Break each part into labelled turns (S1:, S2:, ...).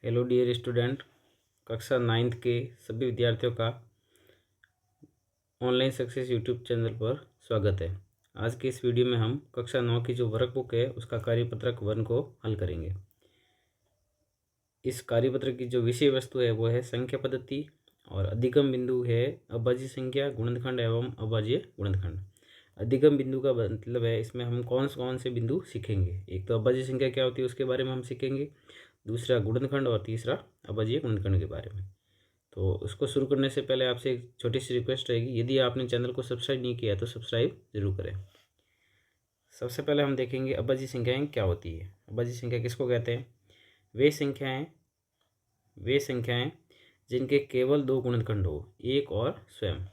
S1: Hello dear student, कक्षा 9th के सभी विद्यार्थियों का ऑनलाइन सक्सेस यूट्यूब चैनल पर स्वागत है। आज के इस वीडियो में हम कक्षा 9 की जो वर्कबुक है उसका कार्यपत्रक 1 को हल करेंगे। इस कार्यपत्रक की जो विषय वस्तु है वो है संख्या पद्धति और अधिगम बिंदु है अभाज्य संख्या, गुणनखंड एवं अभाज्य गुणनखंड। अधिगम बिंदु का मतलब है इसमें हम कौन से बिंदु सीखेंगे। एक तो अभाज्य संख्या क्या होती है उसके बारे में हम सीखेंगे, दूसरा गुणनखंड और तीसरा अभाज्य गुणनखंड के बारे में। तो उसको शुरू करने से पहले आपसे एक छोटी सी रिक्वेस्ट रहेगी, यदि आपने चैनल को सब्सक्राइब नहीं किया तो सब्सक्राइब जरूर करें। सबसे पहले हम देखेंगे अभाज्य संख्याएं क्या होती है। अभाज्य संख्या किसको कहते हैं? वे संख्याएं जिनके केवल दो गुणनखंड हो, एक और स्वयं,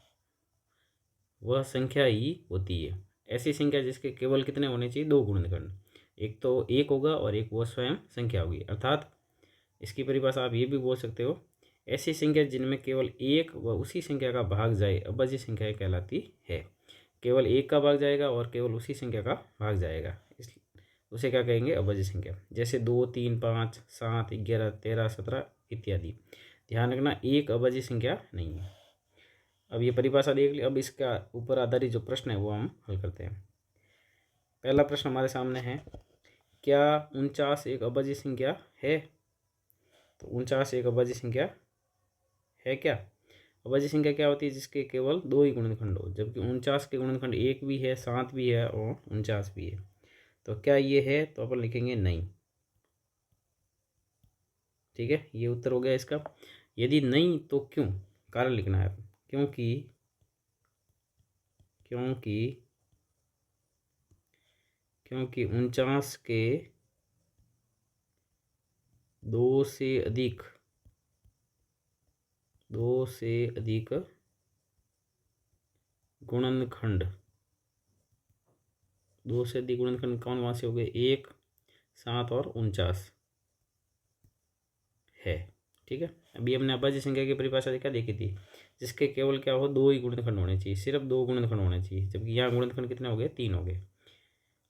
S1: वह संख्या ही होती है। ऐसी संख्या जिसके केवल कितने होने चाहिए? दो गुणनखंड, एक तो एक होगा और एक वो स्वयं संख्या होगी। अर्थात इसकी परिभाषा आप ये भी बोल सकते हो, ऐसी संख्या जिनमें केवल एक व उसी संख्या का भाग जाए अभाज्य संख्या कहलाती है। केवल एक का भाग जाएगा और केवल उसी संख्या का भाग जाएगा, इस उसे क्या कहेंगे? अभाज्य संख्या। जैसे 2, 3, 5, 7, 11, 13, 17 इत्यादि। ध्यान रखना, एक अभाज्य संख्या नहीं है। अब ये परिभाषा देख ली। अब इसका ऊपर आधारित जो प्रश्न है वो हम हल करते हैं। पहला प्रश्न हमारे सामने है, क्या 49 एक अभाज्य संख्या है? तो 49 एक अभाज्य संख्या है क्या? अभाज्य संख्या क्या होती है? जिसके केवल दो ही गुणनखंड हो, जबकि 49 के गुणनखंड एक भी है, 7 भी है और 49 भी है। तो क्या ये है? तो अपन लिखेंगे नहीं। ठीक है, ये उत्तर हो गया इसका। यदि नहीं तो क्यों? कारण लिखना है। क्योंकि 49 के दो से अधिक गुणनखंड, दो से अधिक गुणनखंड कौन कौन से हो गए? 1, 7 और 49 है। ठीक है, अभी हमने अभाज्य संख्या की परिभाषा क्या देखी थी? जिसके केवल क्या हो? दो ही गुणनखंड होने चाहिए, सिर्फ दो गुणनखंड होने चाहिए, जबकि यहाँ गुणनखंड कितने हो गए? 3 हो गए।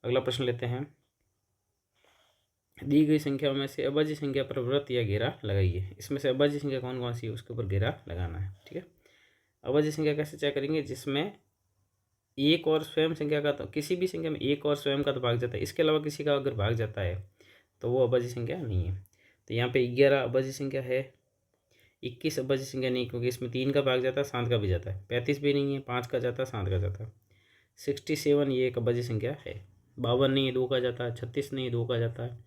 S1: अगला प्रश्न लेते हैं। दी गई संख्याओं में से अभाज्य संख्या पर वृत्त या घेरा लगाइए। इसमें से अभाज्य संख्या कौन कौन सी है उसके ऊपर घेरा लगाना है। ठीक है, अभाज्य संख्या कैसे चेक करेंगे? जिसमें एक और स्वयं संख्या का, तो किसी भी संख्या में एक और स्वयं का तो भाग जाता है, इसके अलावा किसी का अगर भाग जाता है तो वो अभाज्य संख्या नहीं है। तो यहाँ पे 11 अभाज्य संख्या है, 21 अभाज्य संख्या नहीं, क्योंकि इसमें 3 का भाग जाता है, 7 का भी जाता है। 35 भी नहीं है, 5 का जाता है, 7 का जाता है। 67 ये एक अभाज्य संख्या है। 52 नहीं है, 2 का जाता है। 36 नहीं, 2 का जाता है।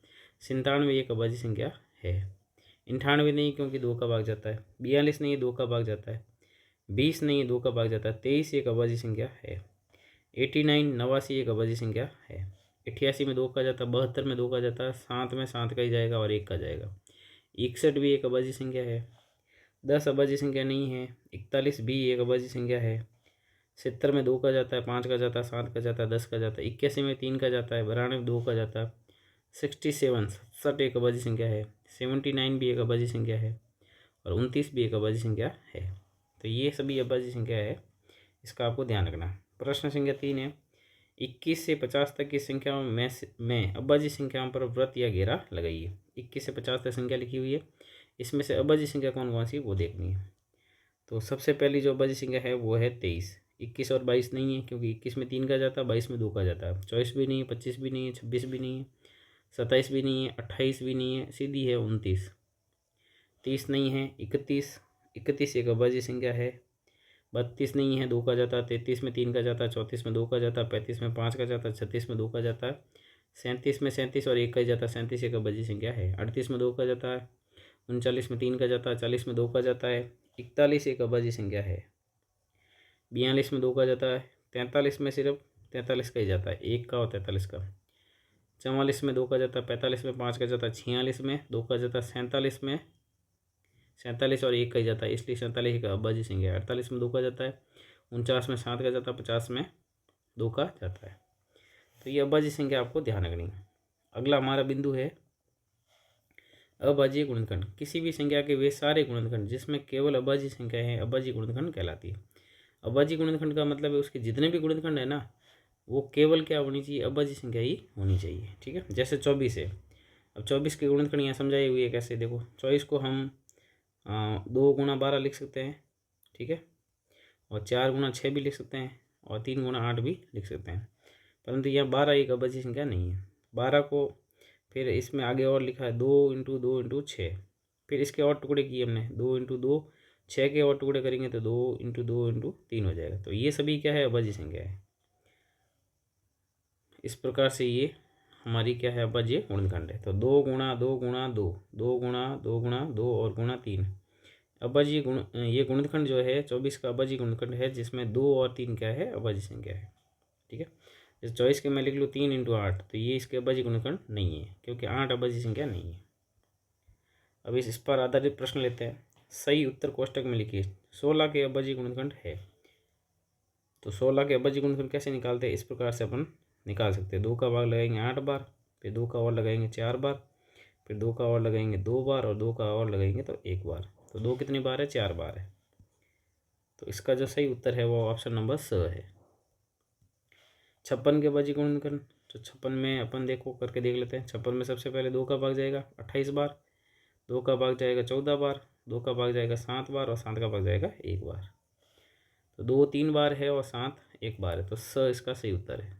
S1: 97 एक अभाज्य संख्या है। 98 नहीं, क्योंकि 2 का भाग जाता है। 42 नहीं, 2 का भाग जाता है। 20 नहीं, 2 का भाग जाता है। 23 एक अभाज्य संख्या है। 89 89 एक अभाज्य संख्या है। 88 में 2 का जाता है। 72 में 2 का जाता है। 7 में 7 का ही जाएगा और 1 का जाएगा। 61 भी एक अभाज्य संख्या है। 10 अभाज्य संख्या नहीं है। 41 भी एक अभाज्य संख्या है। 70 में 2 का जाता है, 5 का जाता है, 7 का जाता है, 10 का जाता है। 81 में 3 का जाता है। 92 में 2 का जाता है। 67 एक अभाज्य संख्या है। 79 भी एक अभाज्य संख्या है और 29 भी एक अभाज्य संख्या है। तो ये सभी अभाज्य संख्या है, इसका आपको ध्यान रखना। प्रश्न संख्या 3 है, 21 से 50 तक की संख्याओं में अभाज्य संख्याओं पर वृत्त या घेरा लगाइए। 21 से 50 तक संख्या लिखी हुई है, इसमें से अभाज्य संख्या कौन कौन सी वो देखनी है। तो सबसे पहली जो अभाज्य संख्या है वो है 23। 21 और 22 नहीं है, क्योंकि 21 में 3 का जाता है, 22 में 2 का जाता है। 24 भी नहीं है, 25 भी नहीं है, 26 भी नहीं है, 27 भी नहीं है, 28 भी नहीं है, सीधी है 29। 30 नहीं है। 31 एक अभाज्य संख्या है। 32 नहीं है, 2 का जाता है। 33 में 3 का जाता है। 34 में 2 का जाता है। 35 में 5 का जाता है। 36 में 2 का जाता है। 37 में 37 और 1 का ही जाता है। 37 एक अभाज्य संख्या है। 38 में 2 का जाता है। 39 में 3 का जाता है। 40 में 2 का जाता है। 41 एक अभाज्य संख्या है। 42 में 2 का जाता है। 43 में सिर्फ 43 का ही जाता है, 1 का और 43 का। 44 में 2 का जाता है। 45 में 5 का जाता है। 46 में 2 का जाता है। 47 में 47 और 1 का ही जाता है, इसलिए 47 का अभाज्य संख्या है। 48 में 2 का जाता है। 49 में 7 का जाता है। 50 में 2 का जाता है। तो ये अभाज्य संख्या आपको ध्यान रखनी है। अगला हमारा बिंदु है अभाज्य गुणनखंड। किसी भी संख्या के वे सारे गुणनखंड जिसमें केवल अभाज्य संख्या है अभाज्य गुणनखंड कहलाती है। अभाज्य गुणनखंड का मतलब है उसके जितने भी गुणनखंड है ना, वो केवल क्या होनी चाहिए? अभाज्य संख्या ही होनी चाहिए। ठीक है, जैसे 24 है, अब 24 के गुणनखंड यहाँ समझाई हुई है कैसे, देखो 24 को हम 2 गुणा 12 लिख सकते हैं, ठीक है, और 4 गुणा 6 भी लिख सकते हैं, और 3 गुणा 8 भी लिख सकते हैं। परंतु यहाँ 12 एक अभाज्य संख्या नहीं है। 12 को फिर इसमें आगे और लिखा है 2 × 2 × 6, फिर इसके और टुकड़े किए हमने 2 × 2, 6 के और टुकड़े करेंगे तो 2 × 2 × 3 हो जाएगा। तो ये सभी क्या है, अभाज्य संख्या है। इस प्रकार से ये हमारी क्या है, अभाज्य गुणनखंड है। तो 2 × 2 × 2, 2 × 2 × 2 और गुणा 3 अभाज्य गुण, ये गुणनखंड जो है 24 का अभाज्य गुणनखंड है, जिसमें 2 और 3 क्या है, अभाज्य संख्या है, ठीक है। जैसे 24 के मैं लिख लूँ 3 × 8, तो ये इसके अभाज्य गुणनखंड नहीं है, क्योंकि 8 अभाज्य संख्या नहीं है। अब इस पर आधारित प्रश्न लेते हैं। सही उत्तर कोष्टक में लिखिए 16 के अभाज्य गुणनखंड है। तो 16 के अभाज्य गुणनखंड कैसे निकालते हैं, इस प्रकार से अपन निकाल सकते हैं। 2 का भाग लगाएंगे 8 बार, फिर 2 का और लगाएंगे 4 बार, फिर 2 का और लगाएंगे 2 बार, और 2 का और लगाएंगे तो 1 बार। तो 2 कितनी बार है, 4 बार है। तो इसका जो सही उत्तर है वो ऑप्शन नंबर स है। 56 के अभाज्य गुणनखंड, तो 56 में अपन देखो करके देख लेते हैं। 56 में सबसे पहले 2 का भाग जाएगा 28 बार, 2 का भाग जाएगा 14 बार, 2 का भाग जाएगा 7 बार, और 7 का भाग जाएगा 1 बार। तो 2 3 बार है और 7 1 बार है, तो स इसका सही उत्तर है।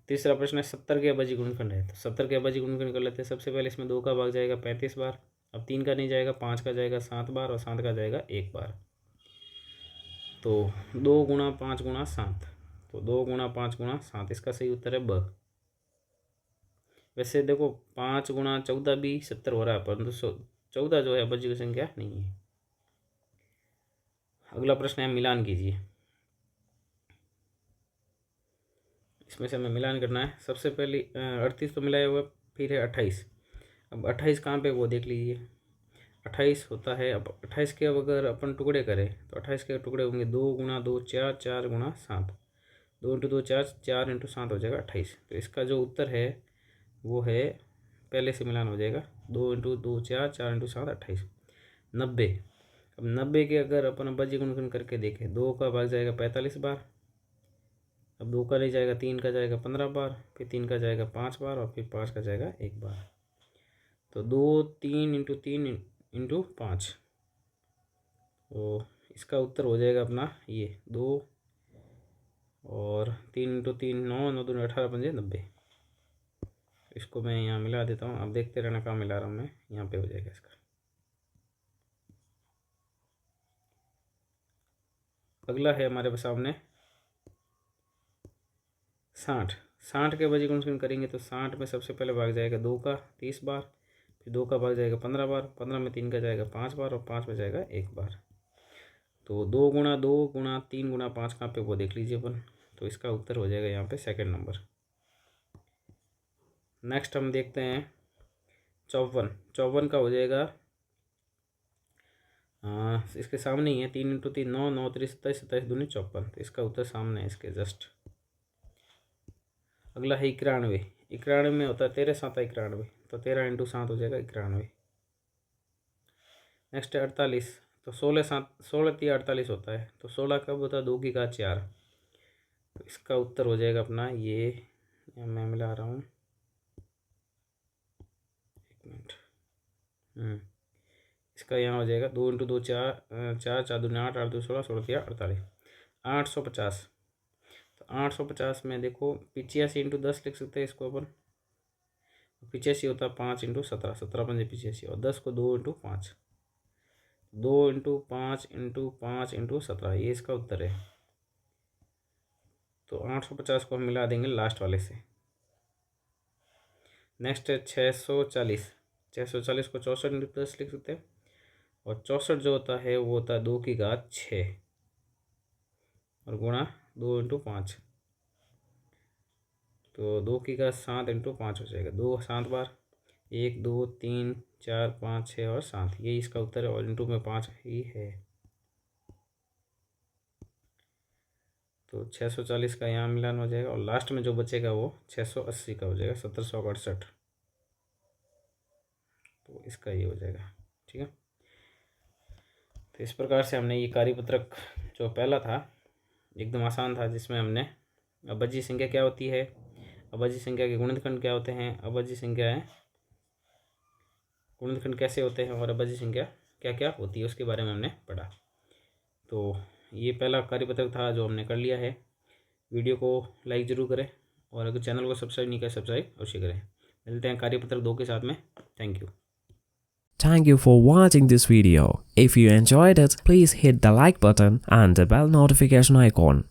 S1: तीसरा प्रश्न है 70 के अभाज्य गुणनखंड है। तो 70 के अभाज्य गुणनखंड कर लेते हैं। सबसे पहले इसमें 2 का भाग जाएगा 35 बार, अब 3 का नहीं जाएगा, 5 का जाएगा 7 बार, और 7 का जाएगा 1 बार। तो 2 × 5 × 7, तो 2 × 5 × 7 इसका सही उत्तर है ब। वैसे देखो 5 × 14 भी 70 हो रहा है, परंतु 14 जो है अभाज्य संख्या नहीं है। अगला प्रश्न है मिलान कीजिए। इसमें से हमें मिलान करना है। सबसे पहले 38 तो मिलाया हुआ, फिर है 28। अब 28 कहाँ पे वो देख लीजिए। 28 होता है, अब 28 के अब अगर अपन टुकड़े करें तो 28 के टुकड़े होंगे 2 × 2 4, 4 × 7, 2 × 2 4, 4 × 7 हो जाएगा 28। तो इसका जो उत्तर है वो है, पहले से मिलान हो जाएगा, 2 × 2 4, 4 × 7 28, 90। अब 90 के अगर अपन अभाज्य गुणनखंड करके देखें, 2 का भाग जाएगा 45 बार, अब 2 का नहीं जाएगा, 3 का जाएगा 15 बार, फिर 3 का जाएगा 5 बार, और फिर 5 का जाएगा 1 बार। तो 2 3 × 3 × 5, तो इसका उत्तर हो जाएगा अपना ये 2, और 3 × 3 9, 9 दूनी 18, 5 90। इसको मैं यहाँ मिला देता हूँ, अब देखते रहना कहाँ मिला रहा हूँ मैं, यहाँ पे हो जाएगा इसका। अगला है हमारे सामने 60। 60 के अभाज्य गुणनखंड करेंगे तो 60 में सबसे पहले भाग जाएगा 2 का 30 बार, फिर 2 का भाग जाएगा 15 बार, 15 में 3 का जाएगा 5 बार, और 5 में जाएगा 1 बार। तो 2 × 2 × 3 × 5 कहाँ पे वो देख लीजिए अपन। तो इसका उत्तर हो जाएगा यहाँ पे सेकंड नंबर। नेक्स्ट हम देखते हैं 54। 54 का हो जाएगा, इसके सामने ही है, 3 × 3 9, 9 3 27, 27 दूनी 54। तो इसका उत्तर सामने है इसके जस्ट। अगला है 91। 91 में होता है 13 7 91, तो 13 × 7 हो जाएगा 91। नेक्स्ट है 48। तो 16 7 16 3 48 होता है, तो 16 कब होता है, 2 की घात 4। तो इसका उत्तर हो जाएगा अपना ये, मैं मिला रहा हूँ, एक मिनट। इसका यहाँ हो जाएगा 2 × 2 4, 4 4 दूनी 8, 8 2 16, 16 3 48, 850। तो 850 में देखो 85 × 10 लिख सकते हैं इसको अपन। 85 होता है 5 × 17, 17 5 85, और 10 को 2 × 5, 2 × 5 × 5 × 17, ये इसका उत्तर है। तो 850 को हम मिला देंगे लास्ट वाले से। नेक्स्ट है 640। 640 को 64 × 10 लिख सकते हैं, और 64 जो होता है वो होता है 2 की घात 6, और गुणा 2 × 5, तो 2 की घात 7 × 5 हो जाएगा। 2 7 बार, 1 2 3 4 5 6 और 7, यही इसका उत्तर है, और इंटू में 5 ही है। तो 640 का यहाँ मिलान हो जाएगा, और लास्ट में जो बचेगा वो 680 का हो जाएगा, 1768। तो इसका ये हो जाएगा, ठीक है। तो इस प्रकार से हमने ये कार्यपत्रक जो पहला था एकदम आसान था, जिसमें हमने अभाज्य संख्या क्या होती है, अभाज्य संख्या के गुणनखंड क्या होते हैं, अभाज्य संख्या गुणनखंड कैसे होते हैं और अभाज्य संख्या क्या क्या होती है उसके बारे में हमने पढ़ा। तो ये पहला कार्यपत्रक था जो हमने कर लिया है। वीडियो को लाइक ज़रूर करें और अगर चैनल को सब्सक्राइब नहीं करें सब्सक्राइब अवश्य करें। मिलते हैं कार्यपत्रक 2 के साथ में। Thank you.
S2: Thank you for watching this video. If you enjoyed it, please hit the like button and the bell notification icon.